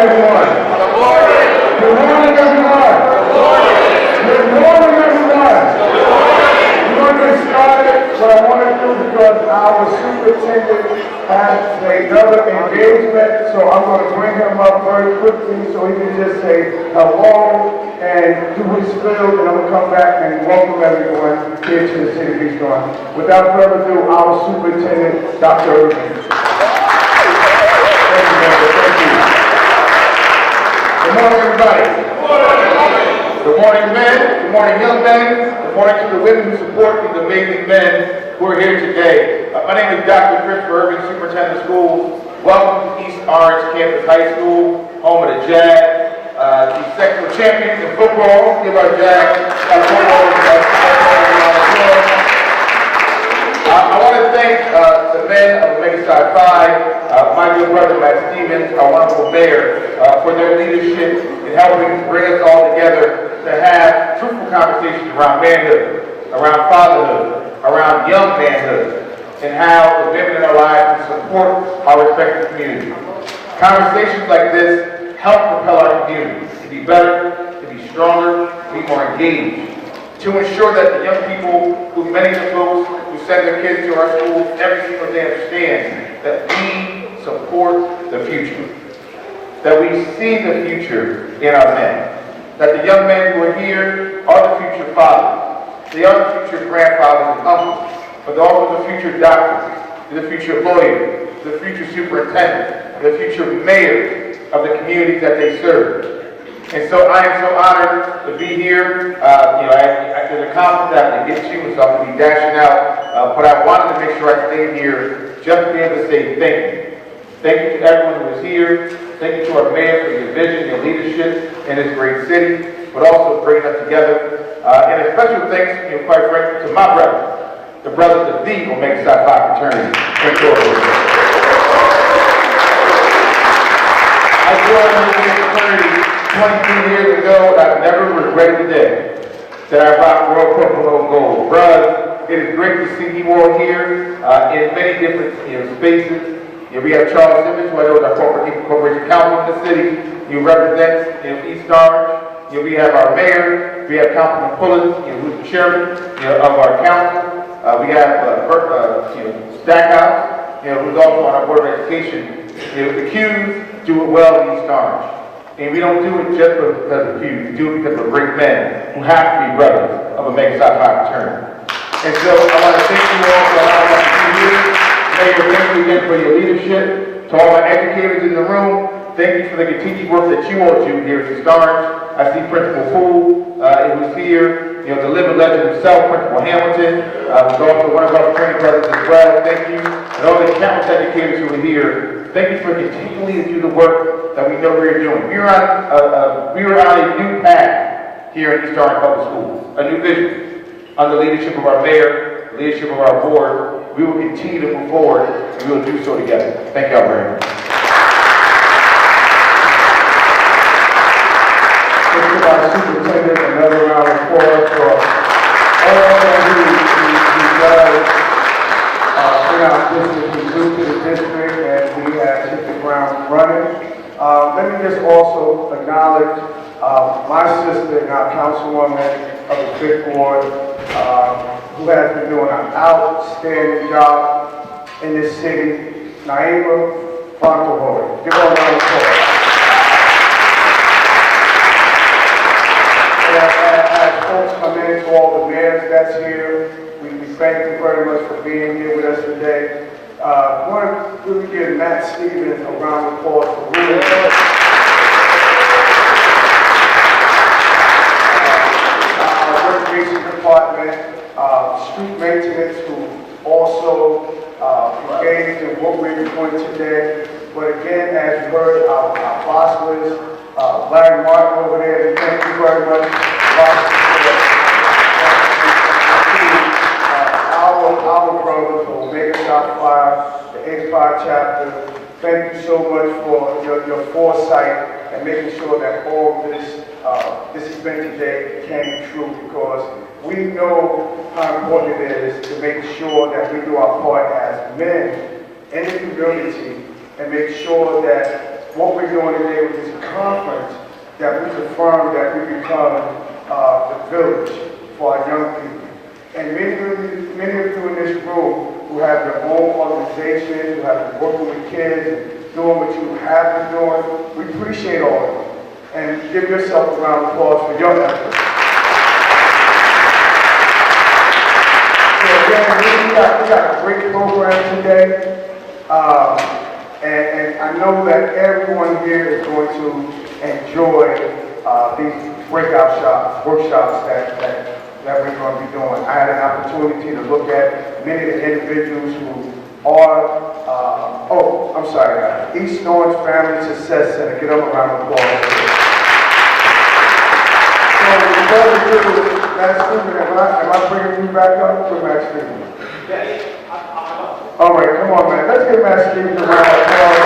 everyone. Good morning. Good morning, everyone. Good morning. Good morning, everyone. We're going to get started. What I want to do, because our superintendent has another engagement, so I'm going to bring him up very quickly so he can just say hello and do his spiel, and I'm going to come back and welcome everyone here to the city of East Orange. Without further ado, our superintendent, Dr. Irving. Thank you, Member. Thank you. Good morning, everybody. Good morning. Good morning, men. Good morning, young men. Good morning to the women who support these amazing men who are here today. My name is Dr. Christopher Irving, Superintendent of Schools. Welcome to East Orange Campus High School, home of the Jag. The sectional champions in football. Give our Jag a I want to thank the men of Omega Psi Phi, my good brother Matt Stevens, our wonderful mayor, for their leadership in helping bring us all together to have truthful conversations around manhood, around fatherhood, around young manhood, and how the women in our lives can support our respective communities. Conversations like this help propel our community to be better, to be stronger, to be more engaged, to ensure that the young people, who many of the folks who send their kids to our schools every single day understand that we support the future, that we see the future in our men, that the young men who are here are the future fathers, they are the future grandfathers and uncles, but they're also the future doctors, the future lawyers, the future superintendents, the future mayors of the communities that they serve. And so I am so honored to be here. There's a conference that I get to, so I'm going to be dashing out. But I wanted to make sure I stayed here just to be able to say thank you. Thank you to everyone who is here. Thank you to our mayor for your vision, your leadership in this great city, but also bringing us together. And a special thanks, quite frankly, to my brother, the brothers of the Omega Psi Phi fraternity in Florida. I joined this fraternity 23 years ago, and I've never regretted the day that I rocked Royal Purple and Gold. Brothers, it is great to see you all here in many different spaces. We have Charles Simmons, who I know is our corporation counsel in the city. You represent East Orange. We have our mayor. We have Councilman Pullins, who's the chairman of our council. We have Stackhouse, who's also on our board of education. The Qs do it well in East Orange. And we don't do it just because of you. We do it because of great men who have to be brothers of Omega Psi Phi fraternity. And so I want to thank you all for allowing us to be here. Thank you again for your leadership. To all my educators in the room, thank you for the continued work that you all do here at East Orange. I see Principal Poole, who's here. The living legend himself, Principal Hamilton, who's also one of our training brothers as well. Thank you. And all the countless educators who are here. Thank you for continuing to do the work that we know we're doing. We are on a new path here at East Orange Public Schools, a new vision. Under the leadership of our mayor, the leadership of our board, we will continue to move forward, and we will do so together. Thank y'all very much. Thank you, our superintendent. Another round of applause for all that he does in our district. He's new to the district, and we have hit the ground running. Let me just also acknowledge my sister and our councilwoman of the 5th Ward, who has been doing an outstanding job in this city, Naima Fontohori. Give her a round of applause. As folks come in, to all the mayors that's here, we thank you very much for being here with us today. I want to really give Matt Stevens a round of applause for really our recreation department, street maintenance, who also engaged in what we're doing today. But again, as you heard, our bosses, Larry Martin over there, thank you very much. Our brothers, Omega Psi Phi, the X5 chapter, thank you so much for your foresight and making sure that all of this event today came true, because we know how important it is to make sure that we do our part as men in the community and make sure that what we're doing today with this conference, that we confirm that we become the village for our young people. And many of you in this room who have your own organizations, who have been working with kids, and doing what you have been doing, we appreciate all of you. And give yourself a round of applause for your efforts. So again, we got a great program today. And I know that everyone here is going to enjoy these breakout workshops that we're going to be doing. I had an opportunity to look at many of the individuals who are, East Orange Family Success Center. Give them a round of applause. So, without ado, Matt Stephen, am I bringing you back up to Matt Stephen? Yes. All right, come on, man. Let's give Matt Stevens a round of applause.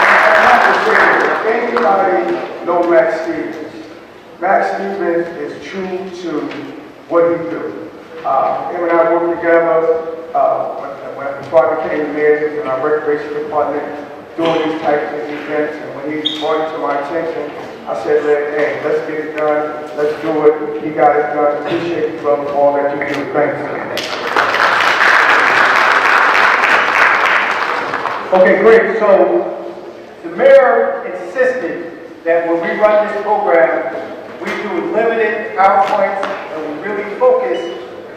I have to say this. If anybody know Matt Stevens, Matt Stevens is true to what he do. Him and I worked together before I became the mayor in our recreation department, doing these types of events. And when he brought it to my attention, I said, hey, let's get it done. Let's do it. He got it done. Appreciate you, brother, for all that you do. Thanks. Okay, great. So the mayor insisted that when we run this program, we do limited PowerPoints and we really focus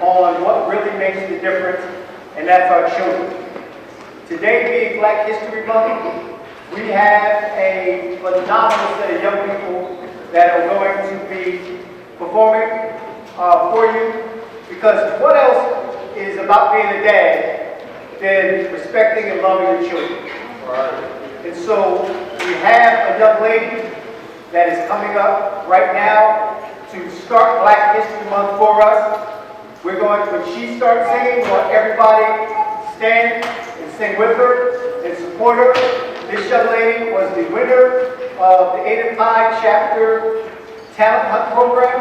on what really makes the difference, and that's our children. Today being Black History Month, we have a phenomenal set of young people that are going to be performing for you, because what else is about being a dad than respecting and loving your children? And so we have a young lady that is coming up right now to start Black History Month for us. We're going, when she starts singing, we want everybody to stand and sing with her and support her. This young lady was the winner of the 8 and 5 Chapter Talent Hunt program,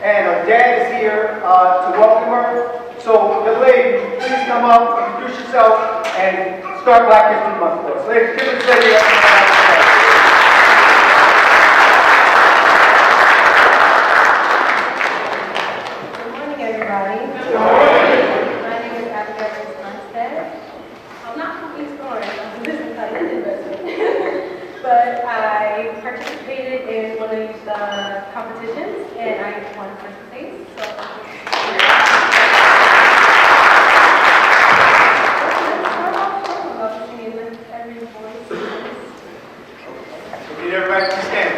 and her dad is here to welcome her. So, young lady, please come up, introduce yourself, and start Black History Month for us. Ladies, give it a say. Good morning, everybody. Good morning. My name is Abigail Munstead. I'm not from East Orange, I'm from this resident, but I participated in one of the competitions and I won first place. So singing with every voice. Need everybody to stand.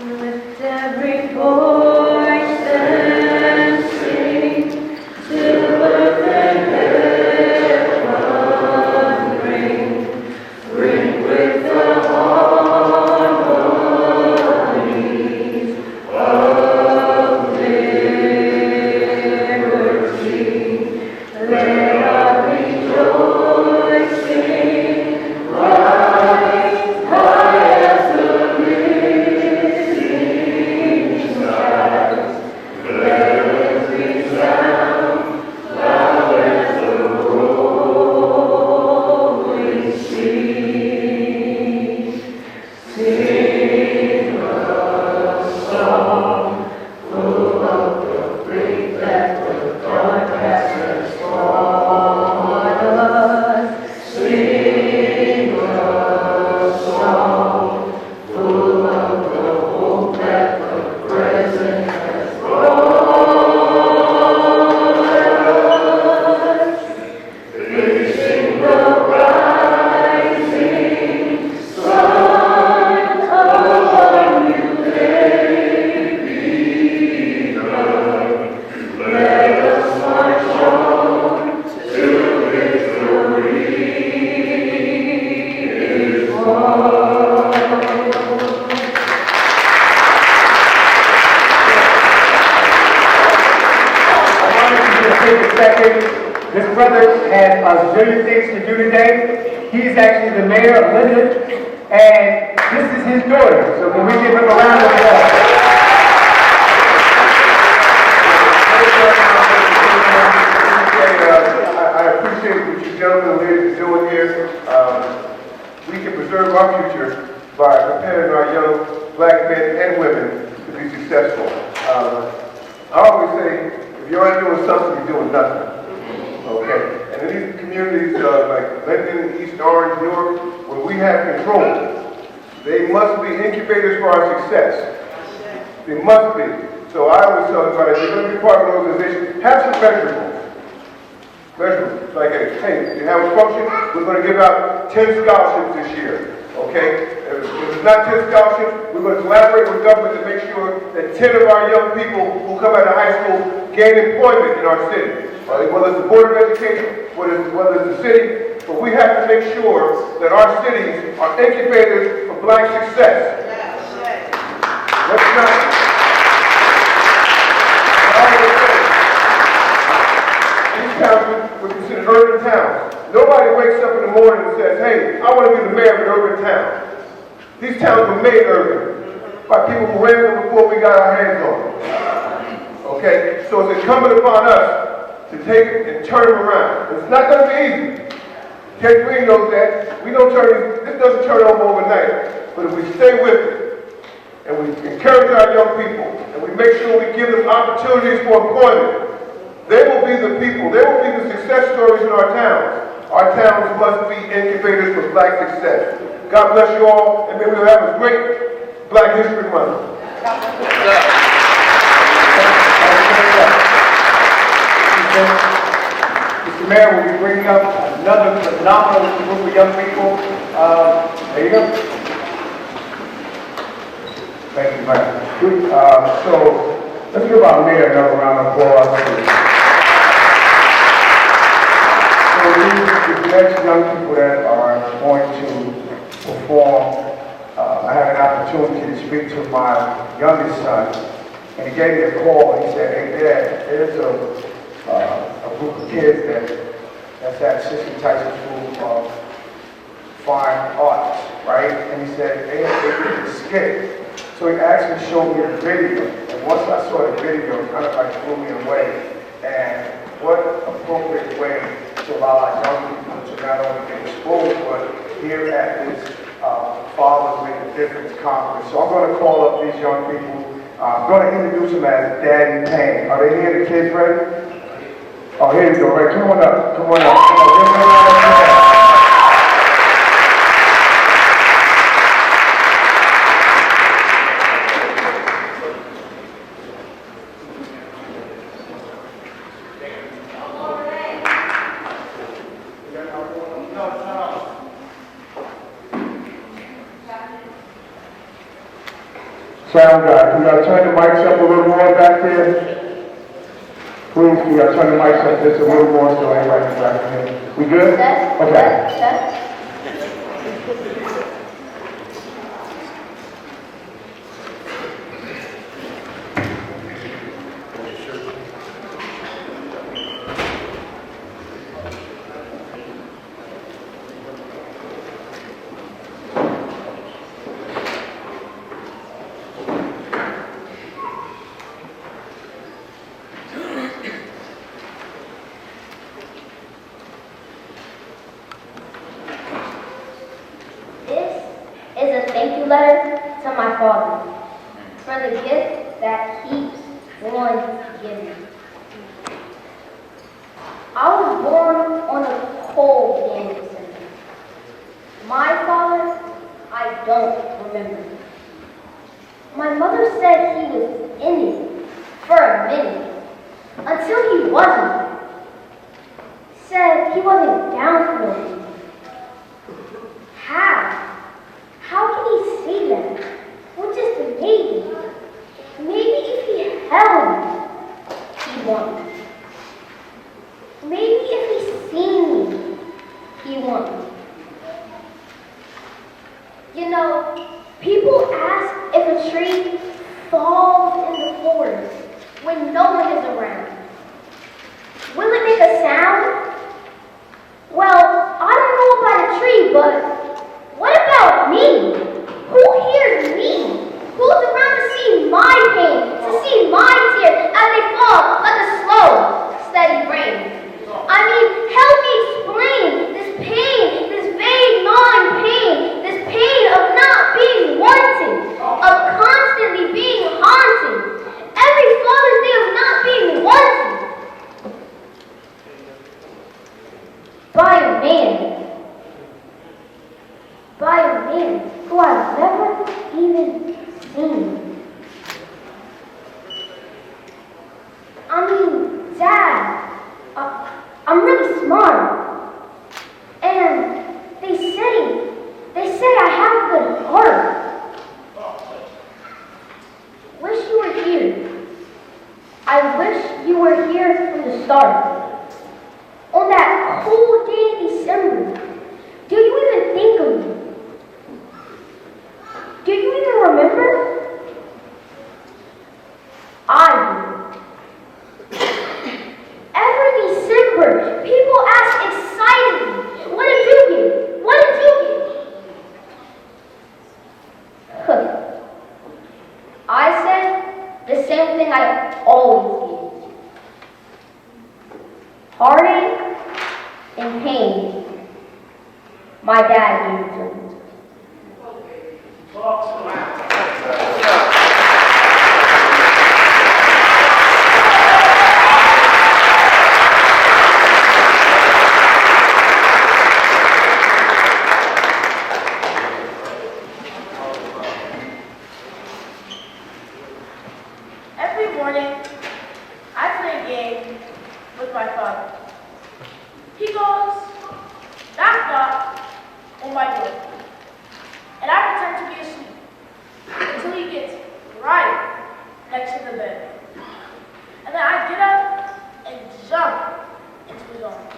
Lift every voice and sing, till earth and heaven ring with the harmonies of liberty. Let our rejoicing rise high as the This brother had a zillion things to do today. He's actually the mayor of Linden, And this is his daughter, so can we give him a round of applause? I appreciate what you gentlemen and ladies are doing here. We can preserve our future by preparing our young black men and women to be successful. I always say, if you aren't doing something, you're doing nothing. Okay? And in these communities like Linden, East Orange, Newark, where we have control, they must be incubators for our success. They must be. So I always tell everybody, if you're going to be part of an organization, have some measurables. Measurables. Like, hey, you have a function, we're going to give out 10 scholarships this year. Okay? If it's not 10 scholarships, we're going to collaborate with government to make sure that 10 of our young people who come out of high school gain employment in our city. Whether it's the Board of Education, whether it's the city, but we have to make sure that our cities are incubators for black success. Let's not. These towns were considered urban towns. Nobody wakes up in the morning and says, hey, I want to be the mayor of an urban town. These towns were made urban by people who ran them before we got our hands on them. Okay? So it's incumbent upon us to take it and turn them around. It's not going to be easy. Ted Green knows that. We don't this doesn't turn over overnight. But if we stay with it, and we encourage our young people, and we make sure we give them opportunities for employment, they will be the people, they will be the success stories in our towns. Our towns must be incubators for black success. God bless you all, and may we have a great Black History Month. Mr. Mayor will be bringing up another phenomenal group of young people. There you go. Thank you, Mike. So let's give our mayor another round of applause. So these next young people that are going to perform, I had an opportunity to speak to my youngest son, and he gave me a call. And he said, "Hey, Dad, there's a group of kids that's at Assistant Tyson School of Fine Arts, right?" And he said, "They did a skit." So he asked me to show me a video, and once I saw the video, it kind of like blew me away. And what appropriate way to allow our young people to not only get exposed, but here at this Fathers Make a Difference conference. So I'm going to call up these young people. I'm going to introduce them as Daddy Payne. Are they here, the kids ready? Oh, here you go, right? Come on up, come on up. Come on, give them a round of applause. Sound guy, can y'all turn the mics up a little more back there? Please, can y'all turn the mics up just a little more so everybody's back here? We good? Okay. Thank you letter to my father for the gift that keeps on giving. I was born on a cold day in December. My father, I don't remember. My mother said he was in it for a minute, until he wasn't. Said he wasn't down for it. How can he say that? We're just a baby. Maybe if he held me, he won. Maybe if he seen me, he won. You know, people ask if a tree falls in the forest when no one is around. Will it make a sound? Well, I don't know about a tree, but what about me? were here from the start. On that cold day in December, do you even think of me? Do you even remember? I do. Every December, people ask excitedly, what did you get? What did you get? Huh. I said the same thing I always did. Heartache and pain. My dad gave it to me. Every morning, I play a game with my father. He goes, knock knock, on my door. And I pretend to be asleep until he gets right next to the bed. And then I get up and jump into his arms.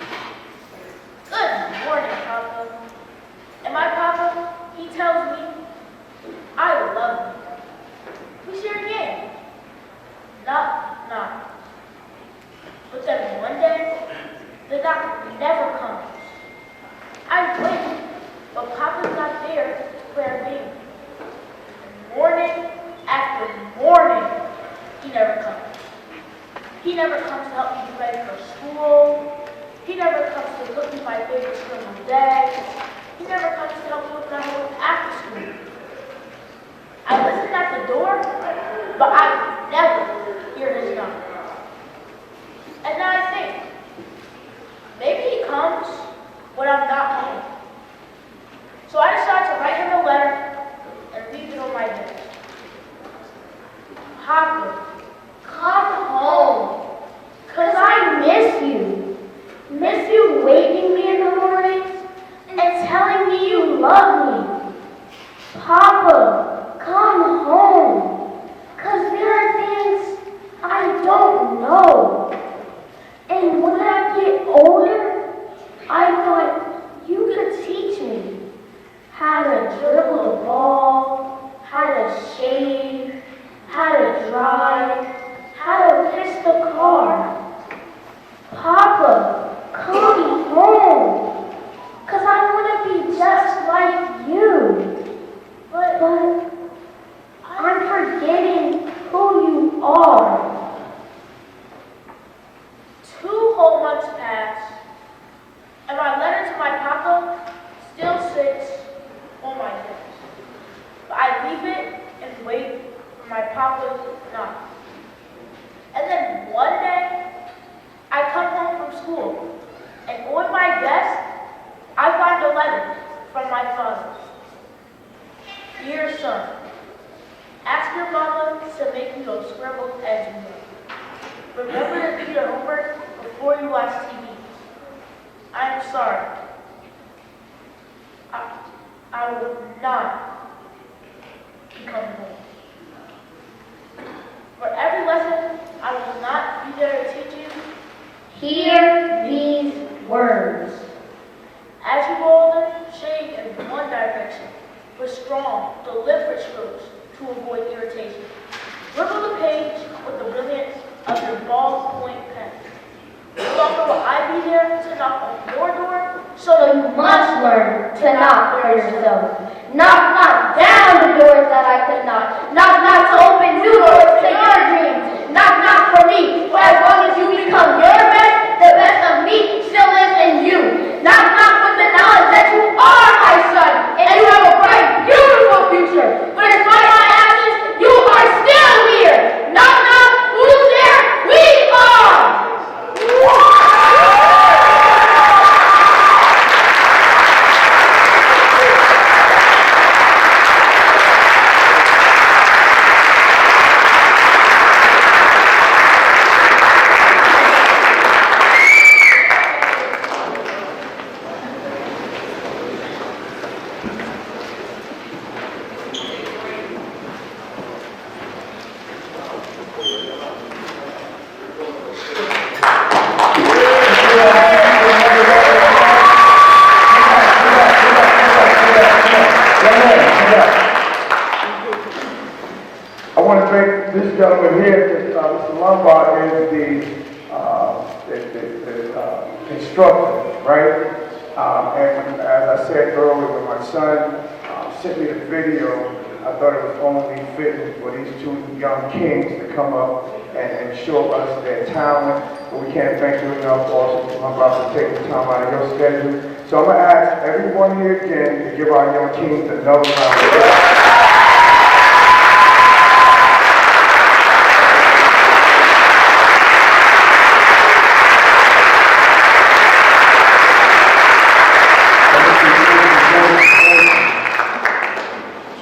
Good morning, Papa. And my papa, he tells me, I love you. We share a game. Knock, knock. But then one day, the knock never comes. I wait, but Papa's not there where I be. Morning after morning, he never comes. He never comes to help me get ready for school. He never comes to cook me my favorite scrambled eggs. He never comes to help me with my homework after school. I listen at the door, but I never hear his knock. And then I think, maybe he comes when I'm not home. So I decide to write him a letter and leave it on my desk. Papa, Come home, 'cause I miss you. Miss you waking me in the mornings and telling me you love me. Papa, come home, 'cause there are things I don't know. And when I get older, I thought you could teach me how to dribble a ball, how to shave, how to drive, how to fix the car. Papa, come home, 'cause I want to be just like you. But I'm forgetting who you are. 2 whole months pass, and my letter to my papa still sits on my desk. But I leave it and wait for my papa's knock. And then one day, I come home from school, and on my desk, I find a letter from my father. Dear son, ask your mama to make you those scrambled eggs you love. Remember to do your homework before you watch TV. I am sorry. I will not be coming home. For every lesson I will not be there to teach you, Hear these words. as you roll them, shade in one direction with strong, deliberate strokes to avoid irritation. Dribble the page with the brilliance of your ballpoint pen. No longer will I be there to knock on your door, So you must learn to knock for yourself. Knock down the doors that I could knock. Knock to open new doors to your dreams. Knock for me. For as long as you become your best, the best of me still lives in you. Knock with the knowledge that you are my son, and you have a bright, beautiful future. But despite my absence, you are still here. Knock, who's there? We are! want to thank this gentleman here, Mr. Lombard is the instructor, right? And as I said earlier, when my son sent me the video, I thought it was only fitting for these two young kings to come up and show us their talent. But we can't thank you enough also for my brother taking the time out of your schedule. So I'm going to ask everyone here again to give our young kings another round of applause.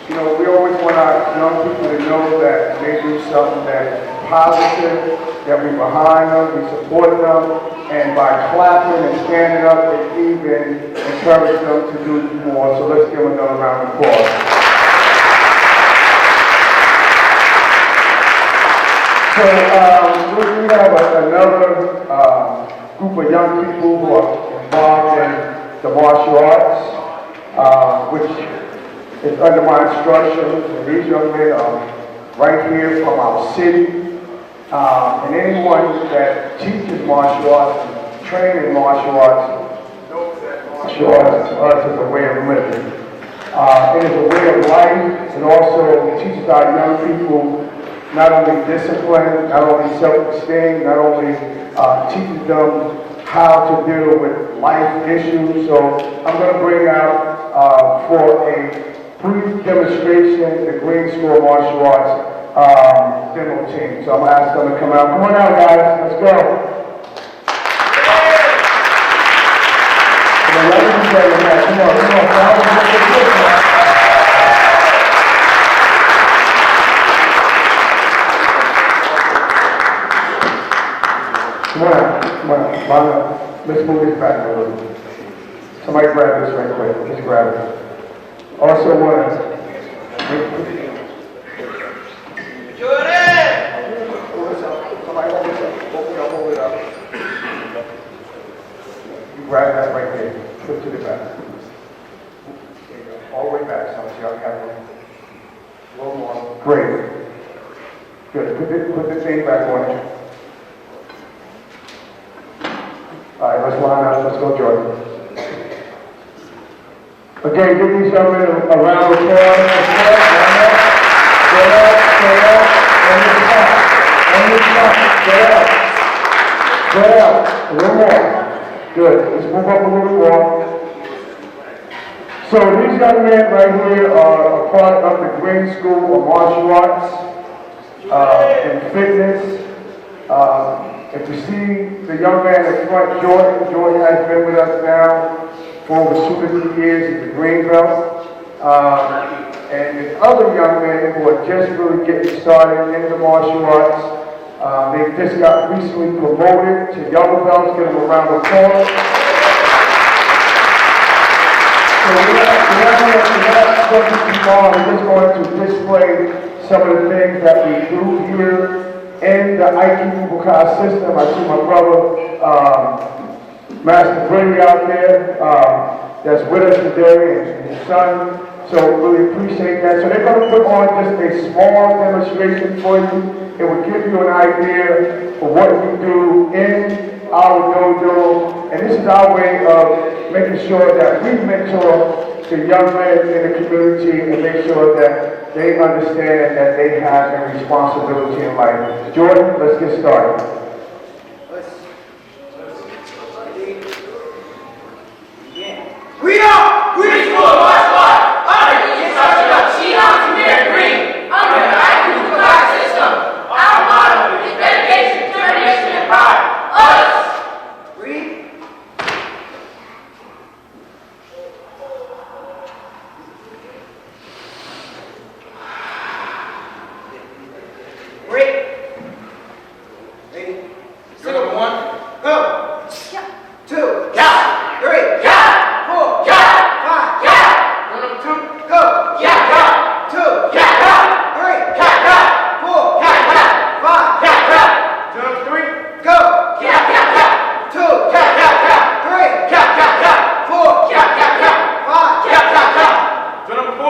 You know, we always want our young people to know that they do something that's positive, that we're behind them, we support them, and by clapping and standing up, they even encourage them to do more. So let's give them another round of applause. So we have another group of young people who are involved in the martial arts, which is under my instructions. And these young men are right here from our city. And anyone that teaches martial arts and trains in martial arts knows that martial arts is a way of living. It is a way of life. It also teaches our young people not only discipline, not only self-esteem, not only teaches them how to deal with life issues. So I'm going to bring out for a brief demonstration the Green School of Martial Arts demo team. So I'm going to ask them to come out. Come on out, guys. Let's go. Come on, ladies and gentlemen, come on, come on. Come on, let's move this back a little bit. Somebody grab this right quick. Just grab it. Also want to... Somebody hold this up. Hold it up. You grab that right there. Put it to the back. There you go. All the way back. So y'all have a little more. Great. Good. Put the thing back on it. All right, let's line up. Let's go, Jordan. Okay, give these young men a round of applause. Get up, on your spot. Get up. A little more. Good. Let's move up a little more. So these young men right here are a part of the Green School of Martial Arts and Fitness. If you see the young man in front, Jordan has been with us now for over 2 to 3 years. He's a green belt. And the other young men who are just really getting started in the martial arts, they just got recently promoted to yellow belts. Give them a round of applause. So we're just going to display some of the things that we do here in the Aikido Bukai system. I see my brother, Master Brady out there, that's with us today, and his son. So really appreciate that. So they're going to put on just a small demonstration for you. It will give you an idea of what we do in our dojo. And this is our way of making sure that we mentor the young men in the community and make sure that they understand that they have a responsibility in life. Jordan, let's get started. We are Green School of Martial Arts under the instruction of Shihan Samir Green under the Aikido Bukai system. Our motto is dedication, determination, and pride. Us! Read. Ready? Single one, go. 2, yeah. 3, yeah. 4, yeah. 5, yeah. 1 up 2, go. Yeah. 2, yeah. 3, yeah. 4, yeah. 5, yeah. 2 up 3, go. Yeah. 2, yeah. 3, yeah. 4, yeah. 5, yeah. 2 number 4,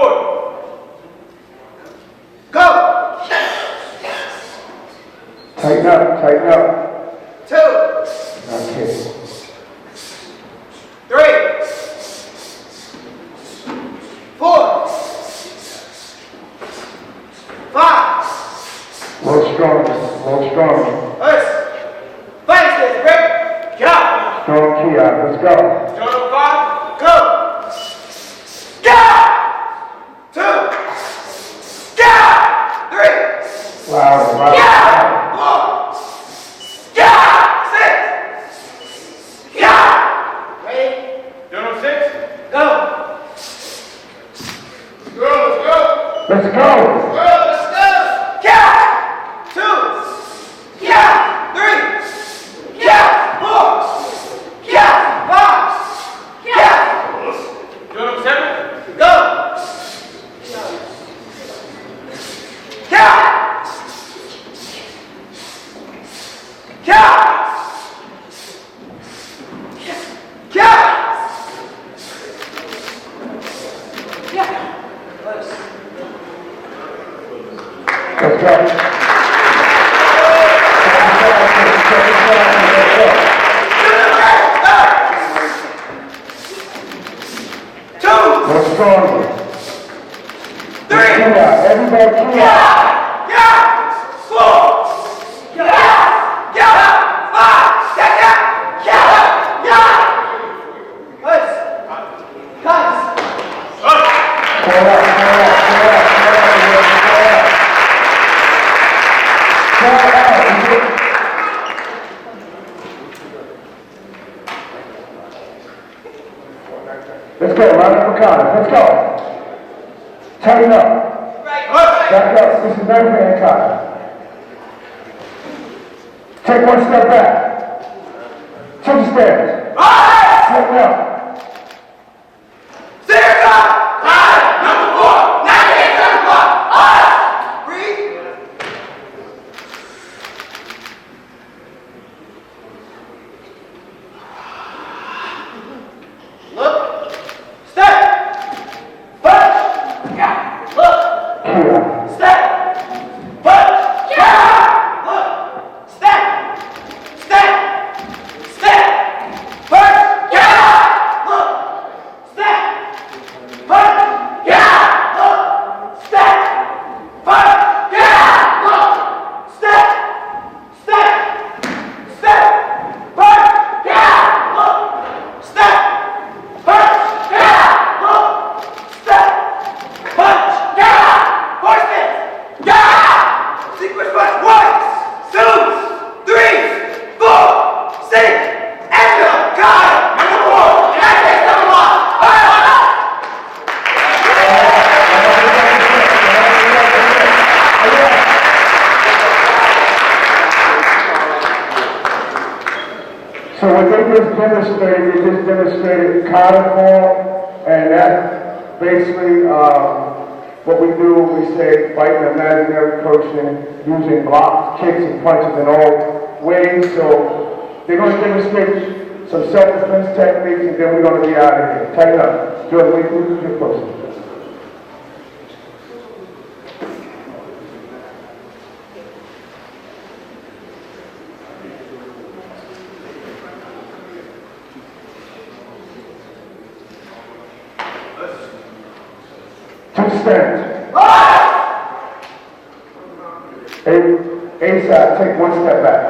go. Tighten up. 2, Okay. 3, 4, 5. A little stronger. First. Flank this, break. Jump. Strong key out, let's go. Turn on 5. Go. Go. 2. Go. 3. Loud. Go. 4. Go. 6. Go. Ready? Turn on 6. Go. Let's go. Let's go. Go. Let's go. Go. 2. Go. 3. Go. 4. Go. 5. Go. Turn on 7. Go. Go. Let's go. Let's go. Everybody key out. Let's go, round up for Connor. Let's go. Tighten up. Back up. This is very Connor. Take one step back. To the stairs. Tighten up. So what they just demonstrated coniform, and that's basically what we do. We say fighting imaginary coaching using blocks, kicks, and punches in all ways. So they're going to demonstrate some self-defense techniques, and then we're going to be out of here. Tighten up. Jordan, wait, get closer. Two stands. A side, take one step back.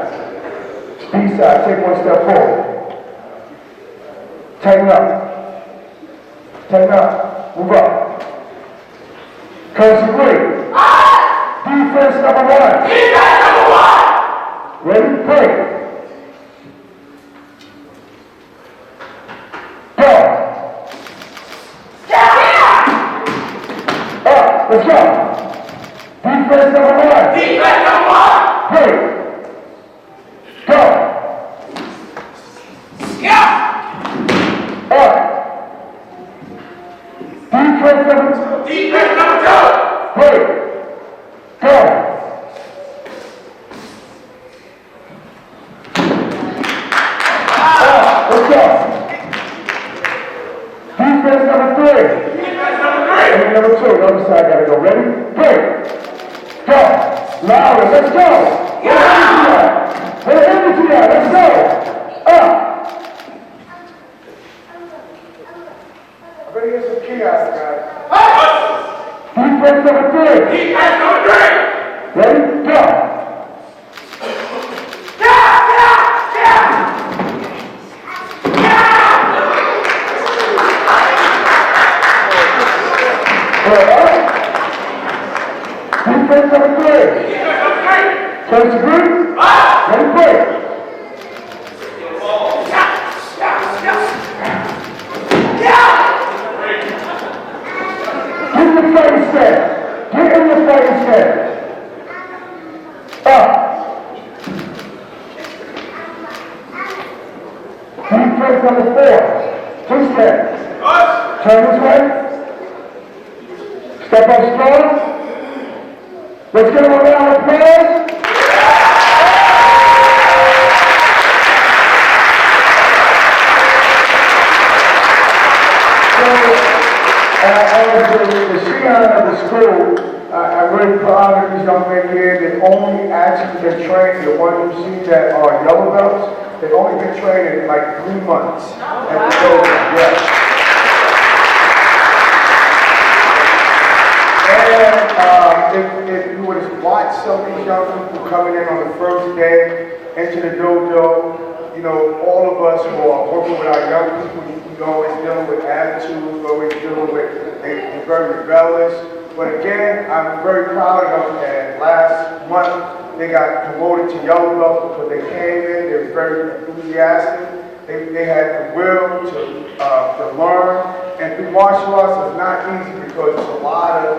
B side, take one step forward. Tighten up. Tighten up. Move up. Curse agree. Defense number one. Ready? Break. Go. Let's go. Defense number one. Break. Go. Up. Defense number two. Break. Go. Let's go. Defense number three. And number two, the other side gotta go. Ready? Break. Go. Louder, let's go. Defense number 3. Ready? Go. Defense number 3. Turns to green. Ready, play. Get in the fighting stance. Get in the fighting stance. Up. Defense number 4. 2 steps. Turn this way. Step up strong. Let's give him a round of applause. As the Shion of the school, I'm very proud of these young men here. They've only actually been trained, the ones you see that are yellow belts, they've only been trained in like 3 months. At the program, yeah. And if you would have watched some of these young people coming in on the first day into the dojo, you know, all of us who are working with our young people, we're always dealing with attitudes, we're always dealing with, they're very rebellious. But again, I'm very proud of them, and last month they got promoted to yellow belt because they came in, they were very enthusiastic, they had the will to learn, and through martial arts it's not easy because it's a lot of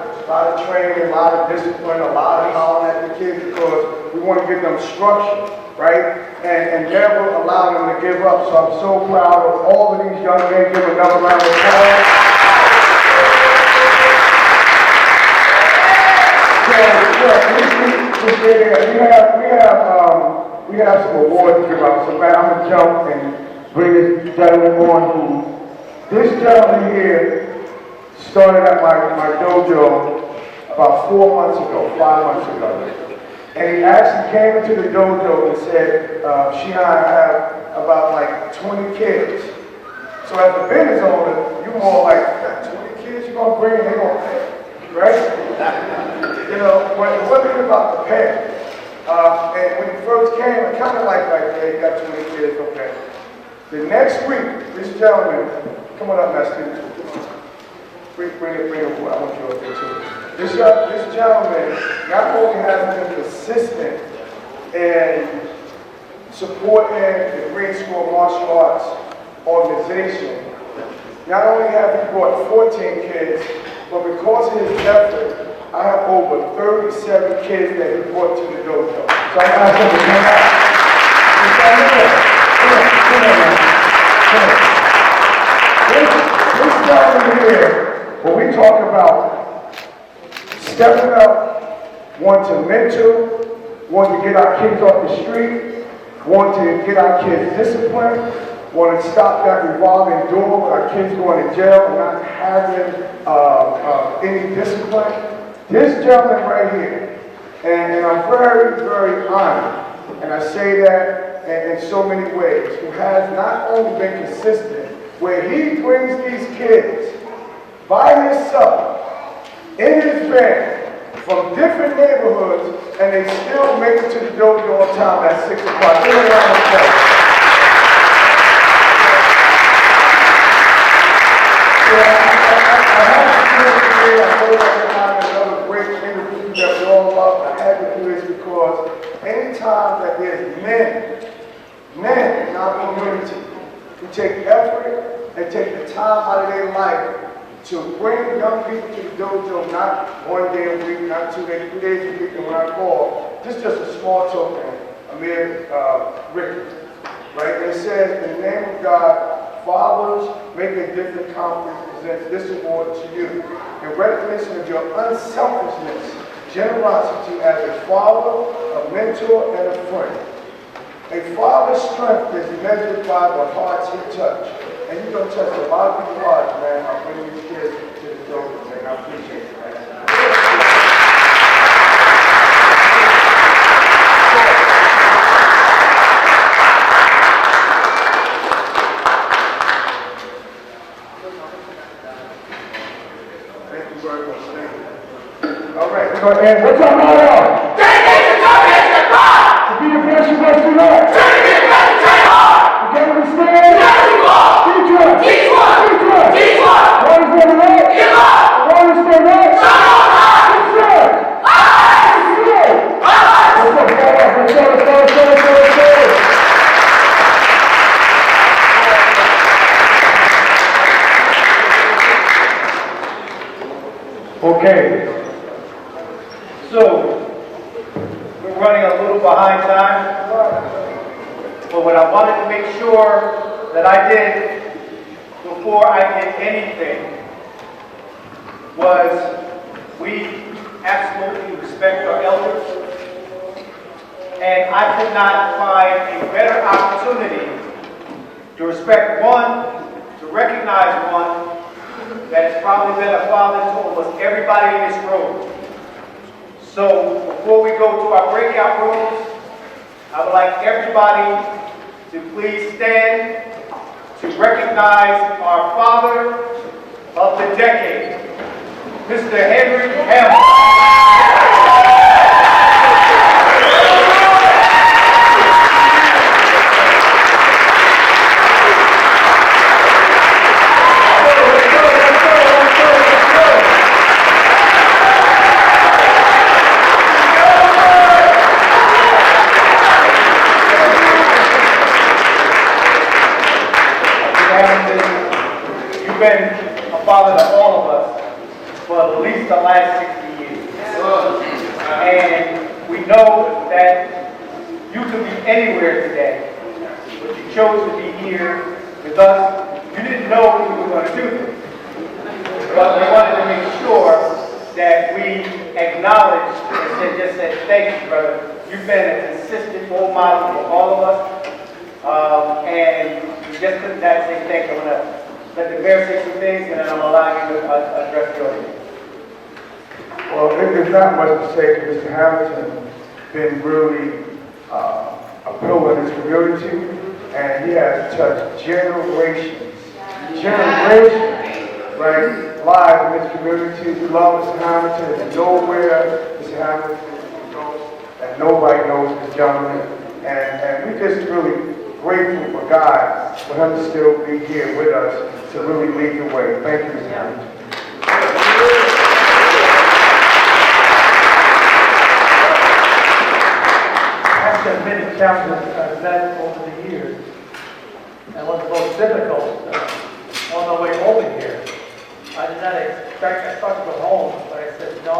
training, a lot of discipline, a lot of hollering at the kids because we want to give them structure, right? And never allow them to give up. So I'm so proud of all of these young men. Give another round of applause. We have some awards to give out. So man, I'm gonna jump and bring this gentleman on. This gentleman here started at my dojo about 4 months ago, 5 months ago. And he actually came into the dojo and said, Shion, I have about like 20 kids. So as the business owner, you're more like, 20 kids you're gonna bring, they're gonna pay, right? You know, when it wasn't about the pay. And when he first came, I kind of like, yeah, you got 20 kids, okay. The next week, this gentleman, come on up, Master. Bring it, I want you up there too. This gentleman not only has been consistent in supporting the Green School Martial Arts organization, not only have he brought 14 kids, but because of his effort, I have over 37 kids that he brought to the dojo. So I'm asking him to come out. This gentleman here, when we talk about stepping up, want to mentor, want to get our kids off the street, want to get our kids disciplined, want to stop that revolving door with our kids going to jail and not having any discipline. This gentleman right here, and I'm very, very honored, and I say that in so many ways, who has not only been consistent, where he brings these kids by himself, in his van, from different neighborhoods, and they still make it to the dojo on time at 6 o'clock. Give it a round of applause. I know that another great interview that we all love. I had to do this because anytime that there's men in our community who take effort and take the time out of their life to bring young people to the dojo, not 1 day a week, not 2 days, 3 days a week, and when I call, this is just a small token, Amir Ricky, right? It says, in the name of God, fathers make a different conference presents this award to you in recognition of your unselfishness, generosity as a father, a mentor, and a friend. A father's strength is measured by the hearts he touched. And you're going to touch a lot of people's hearts, man. I'll bring these kids to the dojo, man. I appreciate it, man. Thank you very much. Thank you. All right, we're And what's our motto? Dedication, determination, pride. To be the best you must do not. Turn to be the best, train hard. Together we stand. Together we fall. Teach us. Teach one. Teach us. Teach one. One is never right. Give up. One is never right. Turn on high. Teach us. Aye. Teach us. Aye. Let's go, let's go, let's go, let's go, let's go, let's go. Okay. So, we're running a little behind time. But what I wanted to make sure that I did before I did anything was we absolutely respect our elders. And I could not find a better opportunity to respect one, to recognize one, that has probably been a father to almost everybody in this room. So before we go to our breakout rooms, I would like everybody to please stand to recognize our father of the decade, Mr. Henry Hamilton. You've been a father to all of us for at least the last 60 years. And we know that you could be anywhere today, but you chose to be here with us. You didn't know we were going to do this, but we wanted to make sure that we acknowledge and just said, thank you, brother. You've been a consistent role model for all of us. And we just couldn't say thank you. I'm going to let the mayor say some things, and then I'm allowing you to address the audience. Well, there's not much to say. Mr. Hamilton been really a pillar in this community, and he has touched generations, right, lives in this community. We love Mr. Hamilton. There's nowhere Mr. Hamilton goes that nobody knows this gentleman, and we just really grateful for God for him to still be here with us to really lead the way. Thank you, Mr. Hamilton. I've had many challenges I've met over the years, and what's most difficult on the way over here, I did not expect. I thought to go home, but I said no.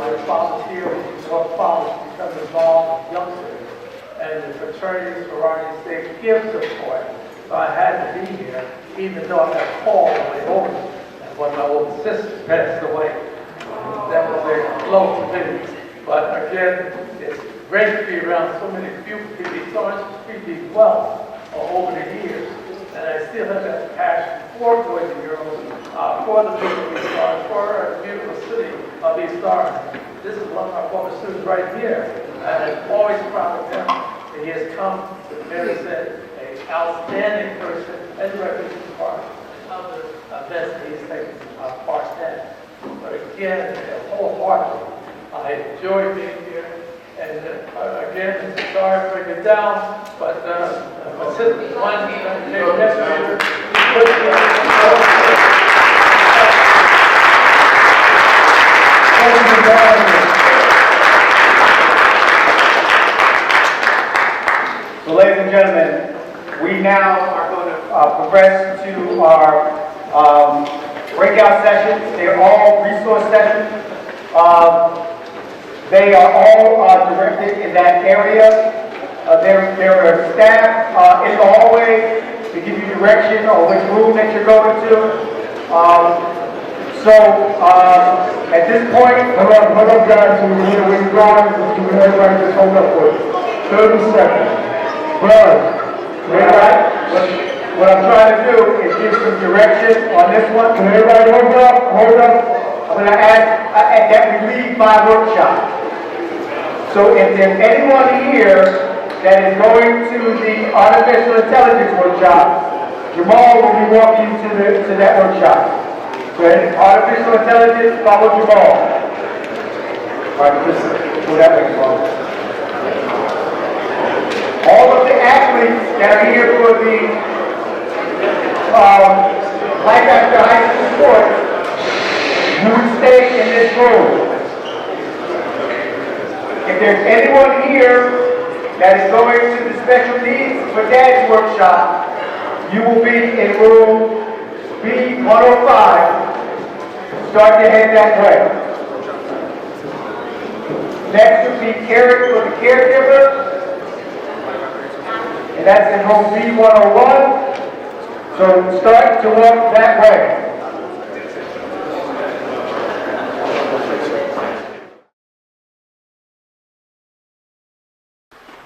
There's fathers here, more fathers become involved with youngsters, and the fraternities, sororities, they give support. So I had to be here, even though I got called on the way over. And when my older sister passed away, that was very close to me. But again, it's great to be around so many people, so much people well over the years. And I still have that passion for boys and girls, for the people of these stars, for our beautiful city of these stars. This is one of my former students right here, and I'm always proud of him. And he has come, as Mary said, an outstanding person and represents part of the events that he's taken part in. But again, wholeheartedly, I enjoy being here. And again, sorry to break it down, but assistant one, So, ladies and gentlemen, we now are going to progress to our breakout sessions. They're all resource sessions. They are all directed in that area. There are staff in the hallway to give you direction on which room that you're going to. At this point, Hold up, guys, so we hear where you're going. Everybody just hold up for 30 seconds. Brothers, what I'm trying to do is give some direction on this one. can everybody hold up? Hold up. I'm going to ask that we leave my workshop. So if there's anyone here that is going to the artificial intelligence workshop, Jamal will be walking you to that workshop. So artificial intelligence, follow Jamal. Right, just pull that way, Bob. All of the athletes that are here for the Life After High School Sports, you would stay in this room. If there's anyone here that is going to the Special Needs for Dads workshop, you will be in room B105. Start to head that way. Next would be caring for the caregiver, and that's in room B101. So start to walk that way.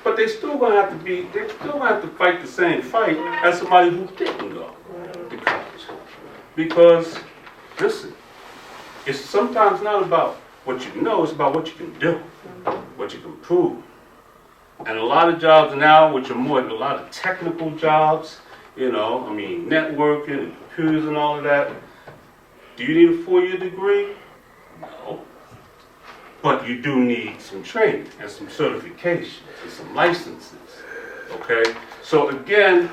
But they still gonna have to fight the same fight as somebody who didn't go to college. Because, listen, it's sometimes not about what you know, it's about what you can do, what you can prove. And a lot of jobs now, which are more, a lot of technical jobs, networking and computers and all of that. Do you need a 4-year degree? No. But you do need some training and some certifications and some licenses, okay? So again,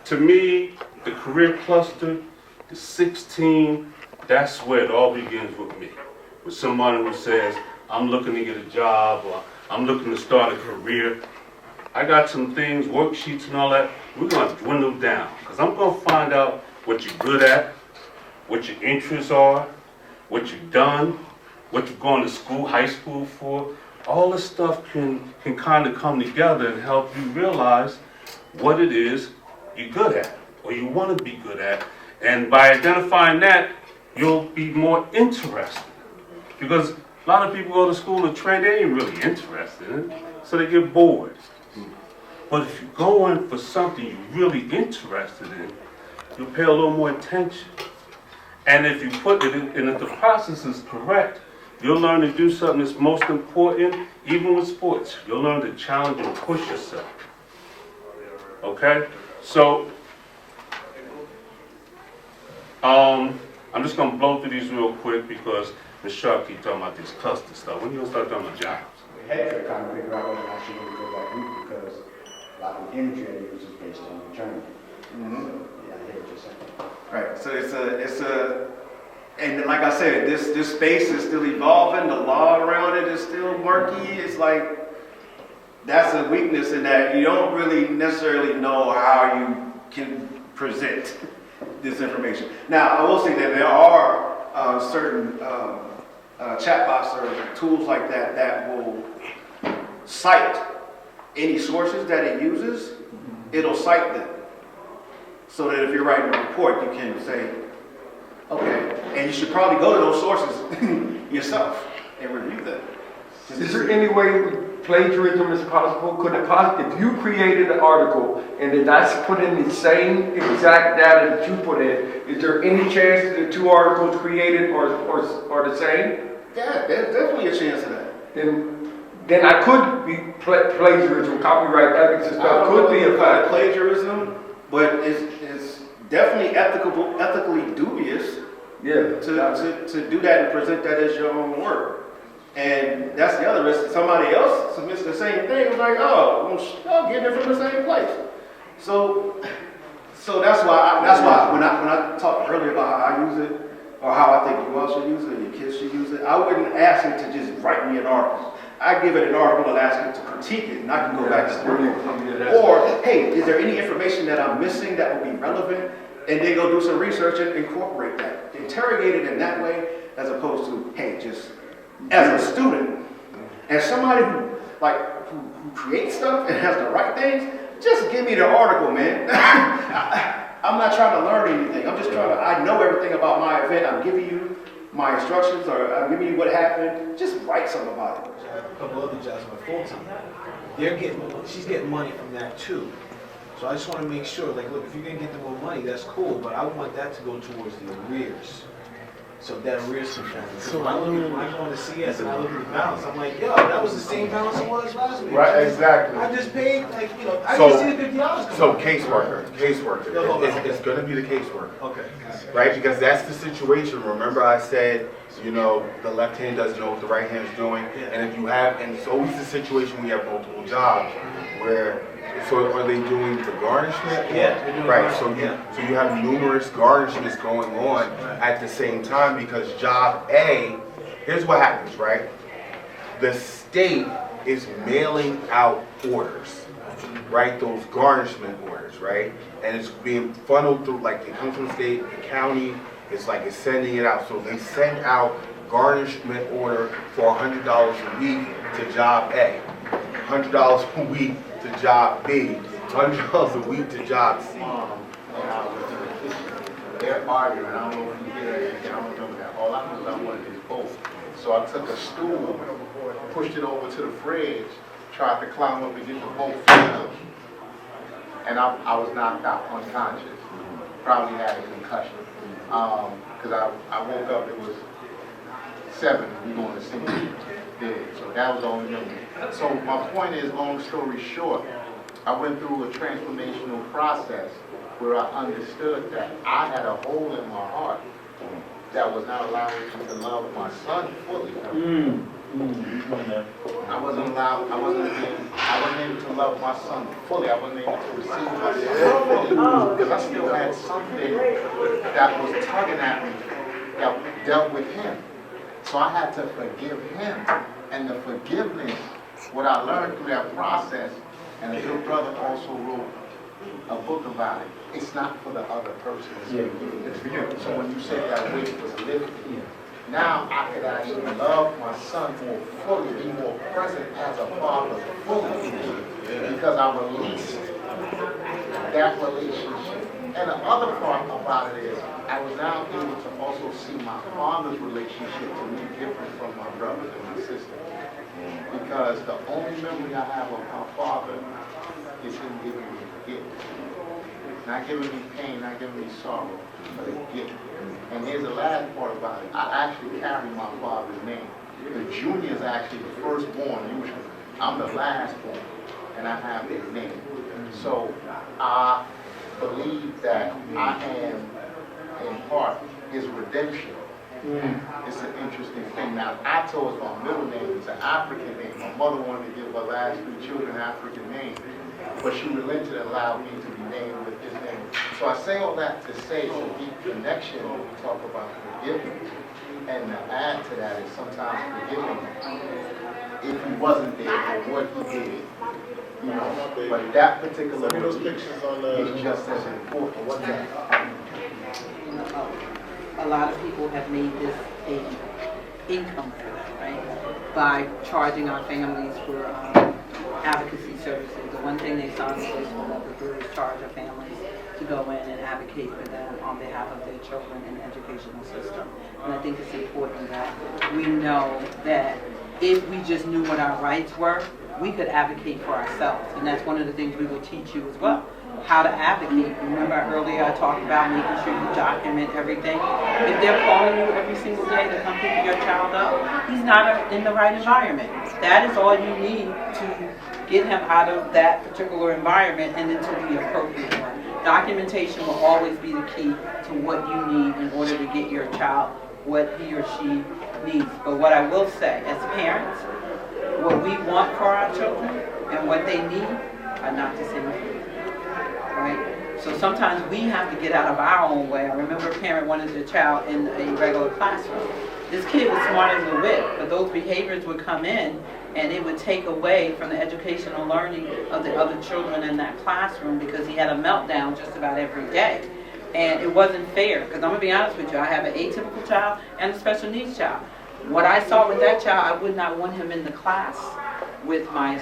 to me, the career cluster, the 16, that's where it all begins with me. With someone who says, I'm looking to get a job or I'm looking to start a career. I got some things, worksheets and all that. We're gonna dwindle down because I'm gonna find out what you're good at, what your interests are, what you've done, what you're going to school, high school for. All this stuff can kind of come together and help you realize what it is you're good at or you want to be good at. And by identifying that, you'll be more interested. Because a lot of people go to school and train, they ain't really interested in it, so they get bored. But if you go in for something you're really interested in, you'll pay a little more attention. And if you put it in, and if the process is correct, you'll learn to do something that's most important, even with sports. You'll learn to challenge and push yourself. Okay? So, I'm just going to blow through these real quick because Ms. Sharp keep talking about this cluster stuff. When are you going to start talking about jobs? We had to kind of figure out whether or not she wanted to go that route because a lot of the energy I use is based on return. So, yeah, I hear what you're saying. Right, so and like I said, this space is still evolving, the law around it is still murky. It's like, that's a weakness in that you don't really necessarily know how you can present this information. Now, I will say that there are certain chatbots or tools like that that will cite any sources that it uses, it'll cite them. So that if you're writing a report, you can say, okay, and you should probably go to those sources yourself and review them. Is there any way plagiarism is possible? Could it possibly, if you created an article and then I put in the same exact data that you put in, is there any chance that the two articles created are the same? Yeah, there's definitely a chance of that. Then I could be plagiarism, copyright ethics and stuff could be a fact. Plagiarism, but it's definitely ethically dubious to do that and present that as your own work. And that's the other risk. Somebody else submits the same thing. It's like, oh, well, I'm getting it from the same place. So that's why when I talked earlier about how I use it or how I think you all should use it, or your kids should use it, I wouldn't ask it to just write me an article. I give it an article and ask it to critique it, and I can go back to work. Or, hey, is there any information that I'm missing that would be relevant? And then go do some research and incorporate that. Interrogate it in that way, as opposed to, hey, just as a student, as somebody who creates stuff and has to write things, just give me the article, man. I'm not trying to learn anything. I'm just I know everything about my event. I'm giving you my instructions, or I'm giving you what happened. Just write something about it. A couple other jobs on full-time. She's getting money from that too. So I just want to make sure, look, if you're gonna get the more money, that's cool, but I want that to go towards the arrears. So that arrears can count. So I go on the CS and I look at the balance. I'm like, yo, that was the same balance it was last week. Right, exactly. I just paid, I So- just see the $50. So caseworker. It's going to be the caseworker. Okay. Right, because that's the situation. Remember I said You know, the left hand doesn't know what the right hand's doing. And if you have, and it's always a situation where you have multiple jobs where, so are they doing the garnishment? Yeah, they're doing Right, garnishment, so you have numerous garnishments going on at the same time because job A, here's what happens, right? The state is mailing out orders, right? Those garnishment orders, right? And it's being funneled through, like it comes from the state, the county, it's like it's sending it out. So they send out garnishment order for $100 a week to job A, $100 a week to job B, $100 a week to job C. They're arguing, I don't know if you hear that, I don't remember that. All I know is I wanted this both. So I took a stool, pushed it over to the fridge, tried to climb up and get the both flipped, and I was knocked out, unconscious. Probably had a concussion. Because I woke up, it was 7, we going to sing dead. So that was the only memory. So my point is, long story short, I went through a transformational process where I understood that I had a hole in my heart that was not allowing me to love my son fully. I wasn't able to love my son fully. I wasn't able to receive my son fully because I still had something that was tugging at me that dealt with him. So I had to forgive him. And the forgiveness, what I learned through that process, and a good brother also wrote a book about it. It's not for the other person, it's for you. So when you say that weight was lifted, now I could actually love my son more fully, be more present as a father fully, because I released that relationship. And the other part about it is, I was now able to also see my father's relationship to me different from my brothers and my sisters. Because the only memory I have of my father is him giving me a gift. Not giving me pain, not giving me sorrow, but a gift. And here's the last part about it. I actually carry my father's name. The junior is actually the firstborn usually. I'm the last born, and I have his name. So I believe that I am, in part, his redemption. It's an interesting thing. Now, Ato is my middle name. It's an African name. My mother wanted to give her last 3 children African names, but she relented and allowed me to be named with his name. So I say all that to say it's a deep connection when we talk about forgiveness. And to add to that is sometimes forgiving if he wasn't there or what he did. You know, but that particular release is just as important. What's that? A lot of people have made this a income for them, right? By charging our families for advocacy services. The one thing they saw in place was to charge our families to go in and advocate for them on behalf of their children in the educational system. And I think it's important that we know that if we just knew what our rights were, we could advocate for ourselves. And that's one of the things we will teach you as well. How to advocate. Remember earlier I talked about making sure you document everything. If they're calling you every single day to come pick your child up, he's not in the right environment. That is all you need to get him out of that particular environment and into the appropriate one. Documentation will always be the key to what you need in order to get your child what he or she needs. But what I will say, as parents, what we want for our children and what they need are not the same thing. Right? So sometimes we have to get out of our own way. I remember a parent wanted their child in a regular classroom. This kid was smart as a whip, but those behaviors would come in and it would take away from the educational learning of the other children in that classroom because he had a meltdown just about every day. And it wasn't fair, because I'm going to be honest with you, I have an atypical child and a special needs child. What I saw with that child, I would not want him in the class with my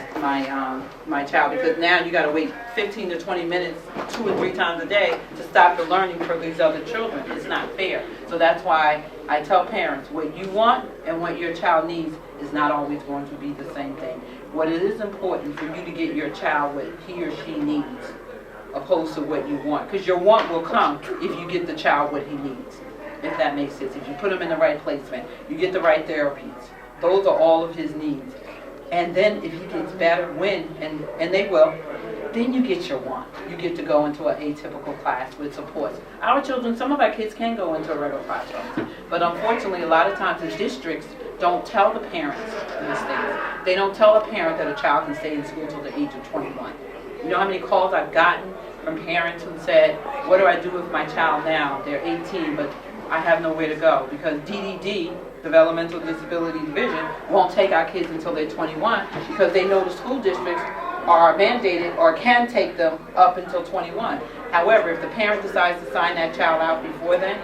child, because now you got to wait 15 to 20 minutes 2 or 3 times a day to stop the learning for these other children. It's not fair. So that's why I tell parents, what you want and what your child needs is not always going to be the same thing. What it is important for you to get your child what he or she needs, opposed to what you want, because your want will come if you get the child what he needs, if that makes sense. If you put him in the right placement, you get the right therapies. Those are all of his needs. And then if he gets better, and they will, then you get your want. You get to go into an atypical class with supports. Our children, some of our kids can go into a regular classroom. But unfortunately, a lot of times the districts don't tell the parents these things. They don't tell a parent that a child can stay in school until the age of 21. You know how many calls I've gotten from parents who said, what do I do with my child now? They're 18, but I have nowhere to go because DDD, Developmental Disability Division, won't take our kids until they're 21 because they know the school districts are mandated or can take them up until 21. However, if the parent decides to sign that child out before then,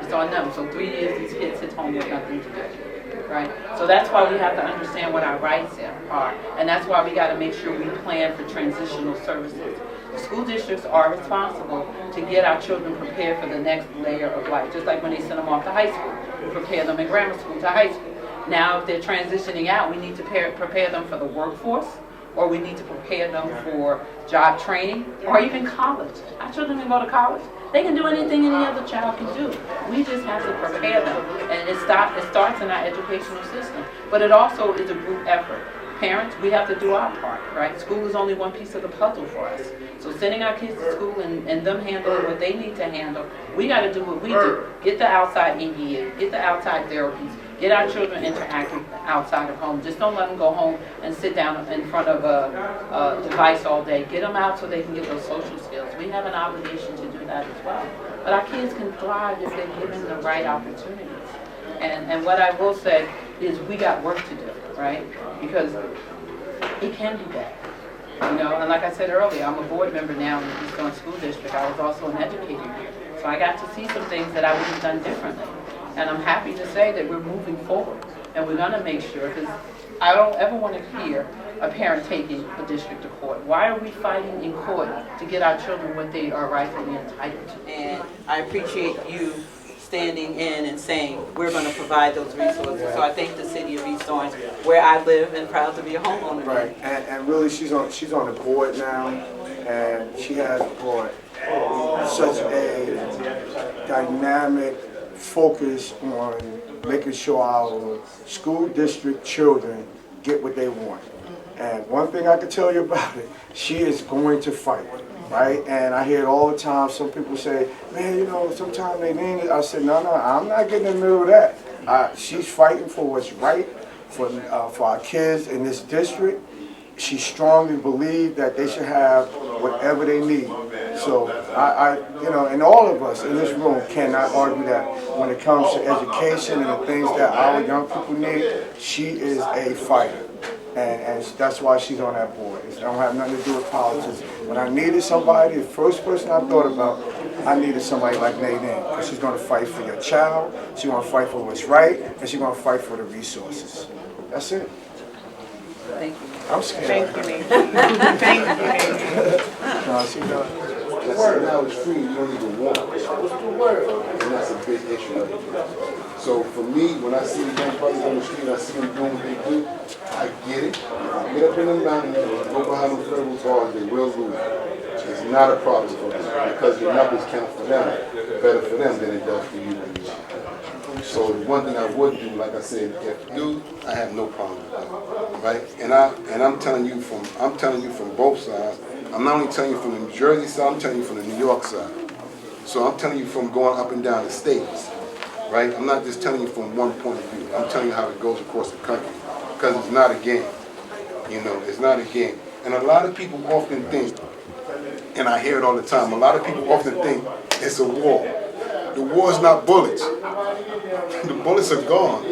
it's on them. So 3 years these kids sit home with nothing to do, right? So that's why we have to understand what our rights are, and that's why we got to make sure we plan for transitional services. The school districts are responsible to get our children prepared for the next layer of life, just like when they send them off to high school, we prepare them in grammar school to high school. Now, if they're transitioning out, we need to prepare them for the workforce, or we need to prepare them for job training, or even college. Our children can go to college. They can do anything any other child can do. We just have to prepare them, and it starts in our educational system. But it also is a group effort. Parents, we have to do our part, right? School is only one piece of the puzzle for us. So sending our kids to school and them handling what they need to handle, we got to do what we do. Get the outside ADA, get the outside therapies, get our children interacting outside of home. Just don't let them go home and sit down in front of a device all day. Get them out so they can get those social skills. We have an obligation to do that as well. But our kids can thrive if they're given the right opportunities. And what I will say is we got work to do, right? Because it can be better. You know, and like I said earlier, I'm a board member now in the East Orange School District. I was also an educator here. So I got to see some things that I would have done differently. And I'm happy to say that we're moving forward. And we're going to make sure, because I don't ever want to hear a parent taking a district to court. Why are we fighting in court to get our children what they are rightfully entitled to? And I appreciate you standing in and saying we're going to provide those resources. So I thank the city of East Orange, where I live and proud to be a homeowner. Right, and really she's on the board now, and she has brought such a dynamic focus on making sure our school district children get what they want. And one thing I can tell you about it, she is going to fight. Right? And I hear it all the time. Some people say, man, you know, sometimes they mean it. I said, no, I'm not getting in the middle of that. She's fighting for what's right for our kids in this district. She strongly believes that they should have whatever they need. So you know, and all of us in this room cannot argue that when it comes to education and the things that our young people need, she is a fighter. And that's why she's on that board. It don't have nothing to do with politics. When I needed somebody, the first person I thought about, I needed somebody like Nadine, because she's going to fight for your child, she's going to fight for what's right, and she's going to fight for the resources. That's it. Thank you. I'm scared. Thank you, Nadine. Thank you. No, she does. Now it's free, you don't even want it. And that's a big issue. So for me, when I see the young brothers on the street, I see them doing what they do, I get it. Get up in the mountain, go behind them federal bars, they will lose. It's not a problem for them because the numbers count for them better for them than it does for you. So the one thing I would do, like I said, if you, I have no problem with that, right? And I'm telling you from both sides. I'm not only telling you from the New Jersey side, I'm telling you from the New York side. So I'm telling you from going up and down the states, right? I'm not just telling you from one point of view. I'm telling you how it goes across the country, because it's not a game. You know, it's not a game. And a lot of people often think, and I hear it all the time, a lot of people often think it's a war. The war is not bullets. The bullets are gone.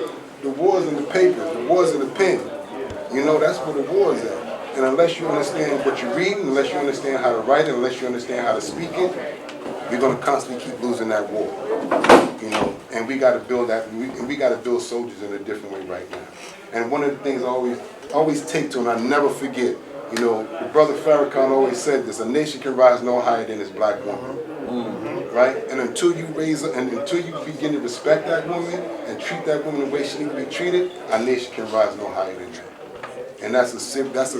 The war is in the papers. The war is in the pen. You know, that's where the war is at. And unless you understand what you're reading, unless you understand how to write it, unless you understand how to speak it, you're going to constantly keep losing that war. You know, and we got to build that, and we got to build soldiers in a different way right now. And one of the things I always take to, and I never forget, you know, the brother Farrakhan always said this: a nation can rise no higher than its black woman. Right? And until you until you begin to respect that woman and treat that woman the way she needs to be treated, our nation can rise no higher than that. And that's a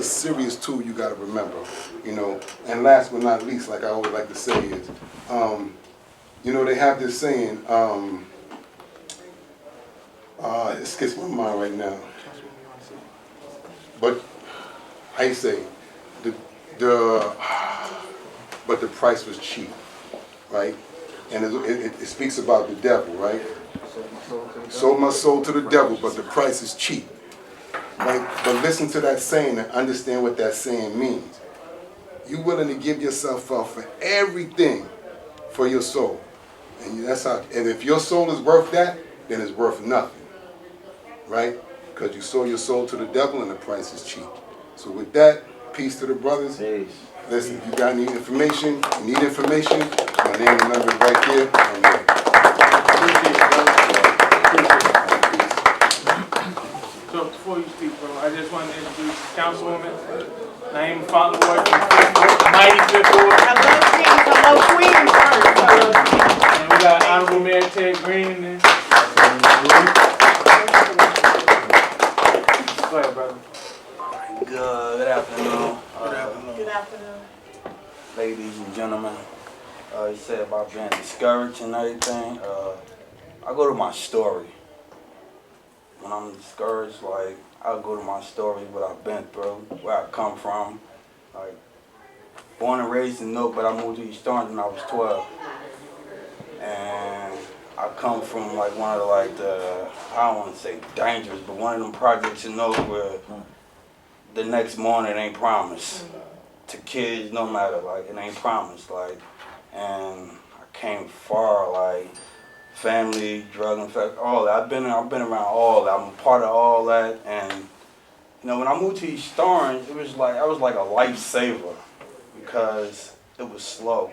serious tool you got to remember, you know. And last but not least, like I always like to say is, you know, they have this saying, it escapes my mind right now. But how you say, but the price was cheap, right? And it speaks about the devil, right? Sold my soul to the devil, but the price is cheap. Right? But listen to that saying and understand what that saying means. You willing to give yourself up for everything for your soul. And that's how, and if your soul is worth that, then it's worth nothing. Right? Because you sold your soul to the devil and the price is cheap. So with that, peace to the brothers. Peace. Listen, if you got any information, my name and number is right there. I'm there. So before you speak, bro, I just want to introduce Councilwoman Naima Fauntleroy from the Mighty Fifth Ward. Hello, Queens. And we got Honorable Mayor Ted Green in there. Go ahead, brother. Good afternoon. Good afternoon. Ladies and gentlemen. You said about being discouraged and everything. I go to my story. When I'm discouraged, like, I'll go to my story, what I've been through, where I come from. Like, born and raised in Newark, but I moved to East Orange when I was 12. And I come from, like, one of the, like, I don't want to say dangerous, but one of them projects in Newark where the next morning it ain't promised. To kids, no matter, like, it ain't promised, like, and I came far, like, family, drug infection, all that. I've been around all that. I'm a part of all that, and you know, when I moved to East Orange, it was like I was like a lifesaver because it was slow.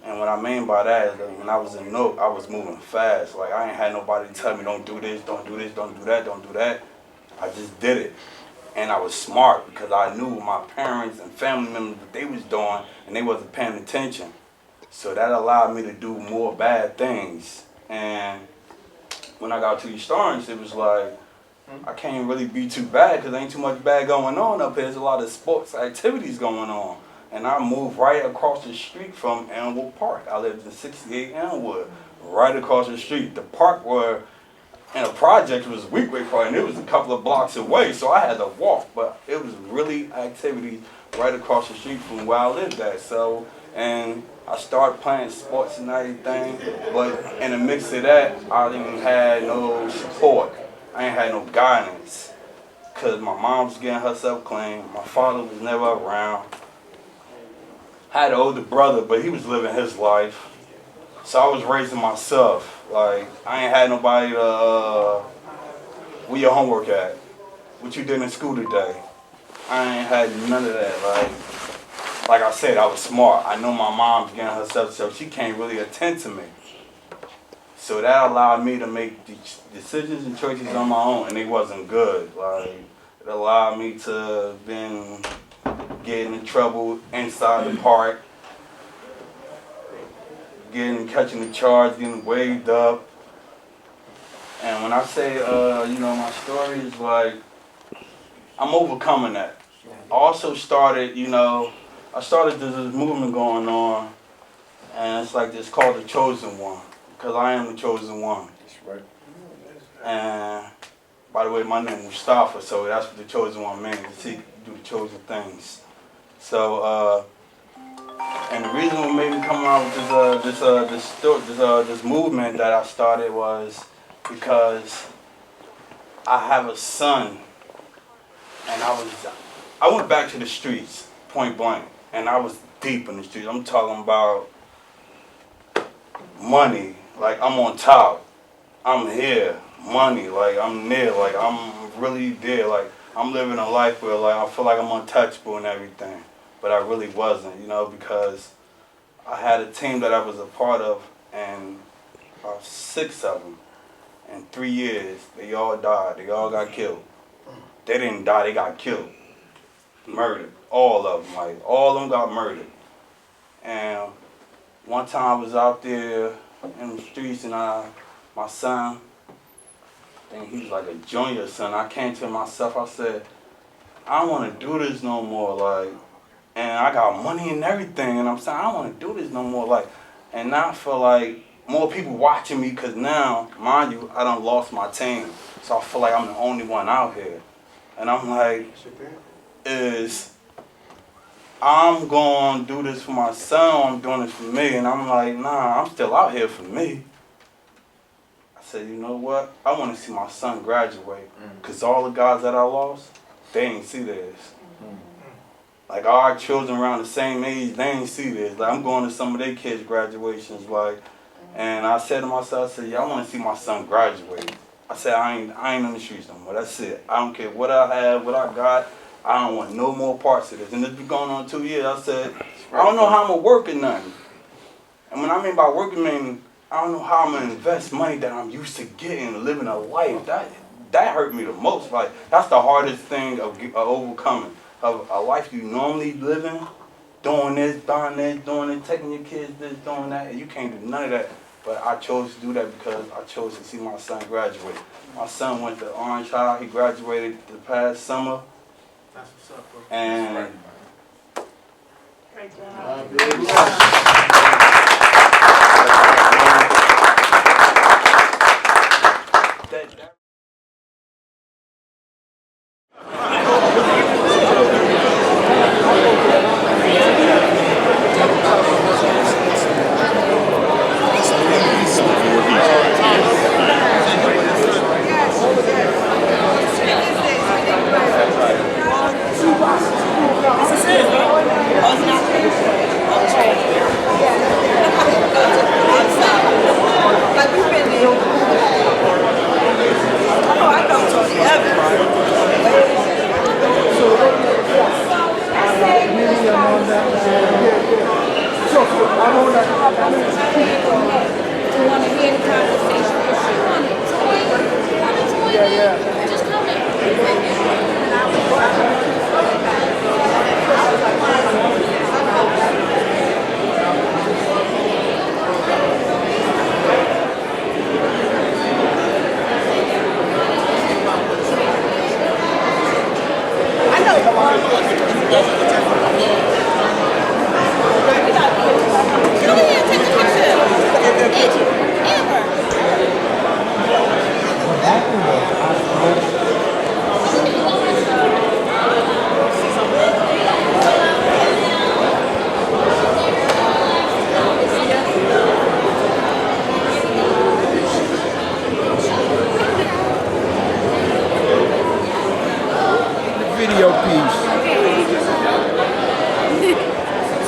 And what I mean by that is that when I was in Newark, I was moving fast. Like I ain't had nobody tell me don't do this, don't do this, don't do that, don't do that. I just did it, and I was smart because I knew what my parents and family members what they was doing, and they wasn't paying attention. So that allowed me to do more bad things. And when I got to East Orange, it was like, I can't really be too bad because there ain't too much bad going on up here. There's a lot of sports activities going on. And I moved right across the street from Elmwood Park. I lived in 68 Elmwood, right across the street. The park where, and the project was Weekway Park, and it was a couple of blocks away, so I had to walk. But it was really activities right across the street from where I lived at. So, and I started playing sports and everything, but in the mix of that, I didn't have no support. I ain't had no guidance, because my mom was getting herself clean. My father was never around. I had an older brother, but he was living his life. So I was raising myself. Like, I ain't had nobody to, where your homework at? What you did in school today? I ain't had none of that. Like I said, I was smart. I know my mom's getting herself, so she can't really attend to me. So that allowed me to make decisions and choices on my own, and they wasn't good. Like, it allowed me to then get in trouble inside the park, catching the charge, getting waved up. And when I say, you know, my story is like, I'm overcoming that. I also started, you know, I started this movement going on, and it's like this called the Chosen One, because I am the Chosen One. That's right. And by the way, my name is Mustafa, so that's what the Chosen One means, to seek do the chosen things. So, and the reason what made me come out with this movement that I started was because I have a son, and I went back to the streets, point blank. And I was deep in the streets. I'm talking about money. Like, I'm on top. I'm here. Money. Like, I'm near. Like, I'm really there. Like, I'm living a life where, like, I feel like I'm untouchable and everything. But I really wasn't, you know, because I had a team that I was a part of, and 6 of them. In 3 years, they all died. They all got killed. They didn't die. They got killed. Murdered. All of them, like, all of them got murdered. And one time I was out there in the streets, and my son, I think he was like a junior son, I came to myself, I said, I don't want to do this no more, like, and I got money and everything, and I'm saying, I don't want to do this no more, like, and now I feel like more people watching me, because now, mind you, I done lost my team, so I feel like I'm the only one out here. And I'm like, I'm going to do this for my son, I'm doing this for me, and I'm like, nah, I'm still out here for me. said, you know what? I want to see my son graduate. Because all the guys that I lost, they ain't see this. Like our children around the same age, they ain't see this. Like I'm going to some of their kids' graduations, like, and I said to myself, I said, yeah, I want to see my son graduate. I said, I ain't on the streets no more. That's it. I don't care what I have, what I got. I don't want no more parts of this. And it's been going on 2 years. I said, I don't know how I'm gonna work in nothing. And when I mean by working, I mean I don't know how I'm gonna invest money that I'm used to getting and living a life. That hurt me the most. Like that's the hardest thing of overcoming. Of a life you normally living, doing this, doing it, taking your kids this, doing that, and you can't do none of that. But I chose to do that because I chose to see my son graduate. My son went to Orange High. He graduated the past summer. That's what's up, bro. And Great job. Video piece.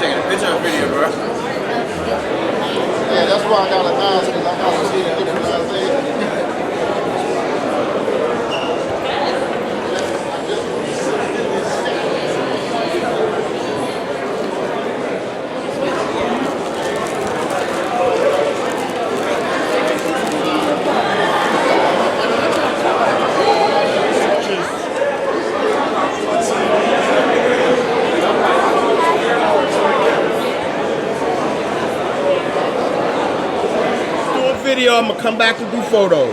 Taking a picture or video, bro? Yeah, that's why I got to ask, because I got to see the different Video, I'm gonna come back and do photos.